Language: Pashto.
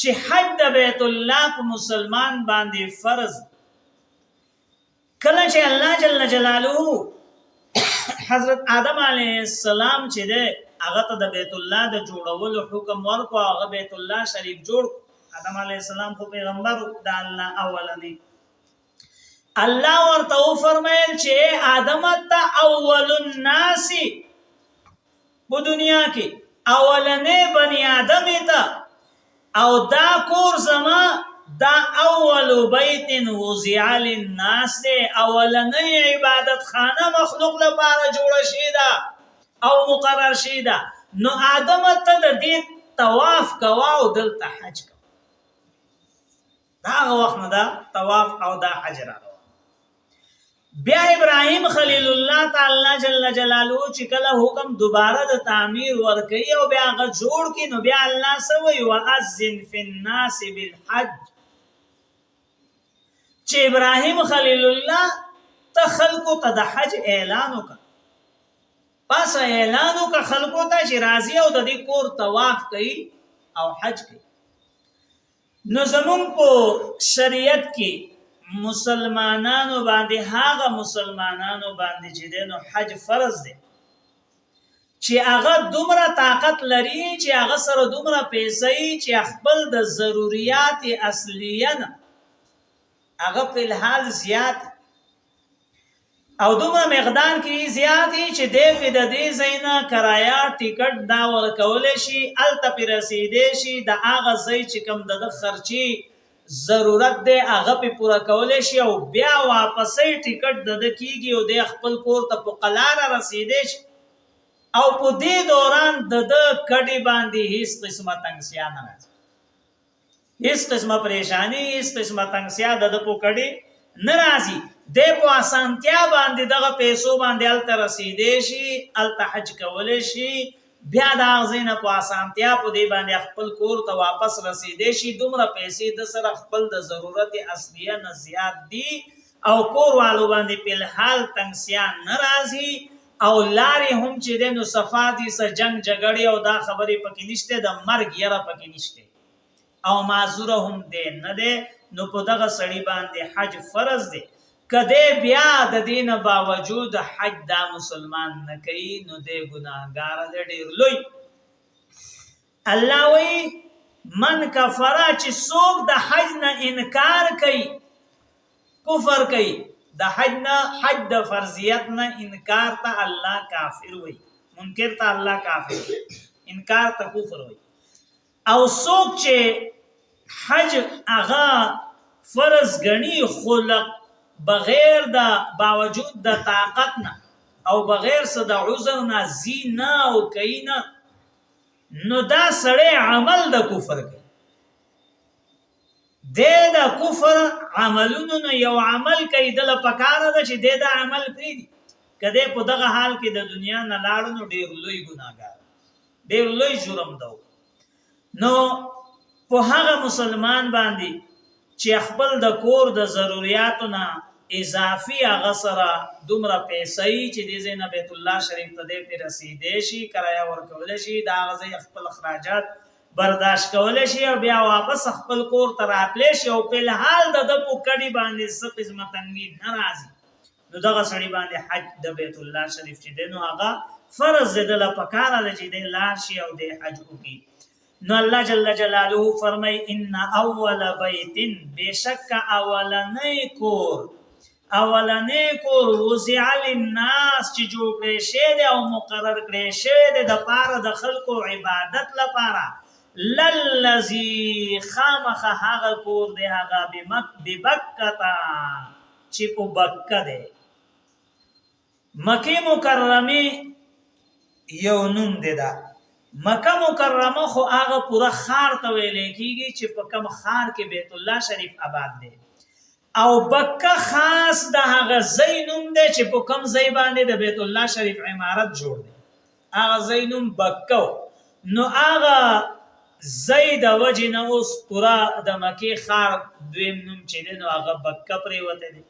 چې حج د بیت الله په مسلمان باندې فرض کله چې الله جل جلاله حضرت آدم علیه السلام چې ده هغه ته د بیت الله د جوړولو حکم ورکو هغه بیت الله شریف جوړ آدم علیه السلام خو پیغمبر د الله اولنی الله ورته فرمایل چې آدم ته اول الناس په دنیا کې اولنې بنی آدم ته او دا کور زما دا اول بیت وضع للناس ده اولنې عبادت خانه مخلوق لپاره جوړه شي دا او مقرر شي دا نو آدم ته د دې طواف کوا او دلته حج کوا دا وخت نه دا طواف او دا حج را بیا ابراهیم خلیل الله تعالی جل جلاله چې کله حکم دوباره د تعمیر ورکي او بیا غ جوړ کی نو بیا الله سوی واذن فی الناس بالحج چې ابراهیم خلیل الله ته خلقو ته د حج اعلان وکړ پس اعلان وکړ خلقو ته چې راضی او د دې کور طواف کوي او حج کوي نو زمون په شریعت کې مسلمانانو باندې هغه مسلمانانو باندې چې دینو حج فرض دی چې هغه دومره طاقت لري چې هغه سره دومره پیسې چې خپل د ضرورت اصلیه نه هغه په الحال زیات او دومره مقدار کې زیاتې چې د دې زینا کرایا ټیکټ دا ورکول شي الته پر رسیدې شي د هغه ځای چې کم د خرچي ضرورت دی هغه په پوره کول شي او بیا واپسې ټیکټ د کیږي او د خپل کور ته په قلاره رسیدې شي او په دې دوران د کډي باندې هیڅ قسمه تنگسیا نه راځي هیڅ قسمه پریشانی هیڅ قسمه تنگسیا د په کډي ناراضي د په اسانتیا باندې دغه پیسو باندې الته رسیدې شي الته حج کول شي بیا دا غزینه په اسانتیا په دی باندې خپل کور ته واپس رسیدې شي دومره پیسې د سره خپل د ضرورت اصلیه نه زیات دي او کور والو باندې په حال تنگسیا ناراضي او لارې هم چې د نو صفادي سره جنگ جګړې او دا خبرې پکې نشته د مرګ یره پکې نشته او معذور هم دي نه ده نو په دغه سړی باندې حج فرض دی کده بیا د دین باوجود حج دا مسلمان نه کوي نو د ګناهګار دی ډیر لوی الله وی من کفر چې څوک د حج نه انکار کوي کفر کوي د حج نه حج د فرضیت نه انکار ته الله کافر وی منکر ته الله کافر انکار ته کفر وی او څوک چې حج هغه فرض غني خلق بغیر د باوجود د طاقت نه او بغیر څه د عذر نه زینا او کینا نو دا سړی عمل د کفر کوي د کفر عملونو نه یو عمل کوي د لپاره د چې د عمل پری کده په دغه حال کې د دنیا نه لاړو نو ډیر لوی ګناګار ډیر لوی جرم دی نو په هغه مسلمان باندې چې خپل د کور د ضرورتو نه اضافي هغه سره دومره پیسې چې د زینب بیت الله شریف ته په رسیدې شي کرایا ورکول شي دا غزي خپل اخراجات برداشت کول شي او بیا واپس خپل کور ته راتلی شي او په حال د پوکړی باندې څه قسمه تنګي ناراضي نو دغه سړي باندې حج د بیت الله شریف چې دنو هغه فرض د لپاره د چې د لار شي او د حج کوي نو الله جل جلاله فرمای ان اول بیت بشک اولنې کور وضع للناس چې جوړ کړي شه او مقرر کړي شه د پاره د خلکو عبادت لپاره للذي خامخ هغه کور دی هغه بمکه چې په بکه دی مکه مکرمه یو نوم دی دا مکه مکرمه خو هغه پورا خار ته ویل کیږي چې په کوم خار کې بیت الله شریف آباد دی او بکه خاص د هغه زینوم دی چې په کوم ځای باندې د بیت الله شریف عمارت جوړ دی هغه زینوم بکه نو هغه زید وجنه اوس پورا د مکه خار دویم نوم چې دی نو هغه بکه پرې وته دی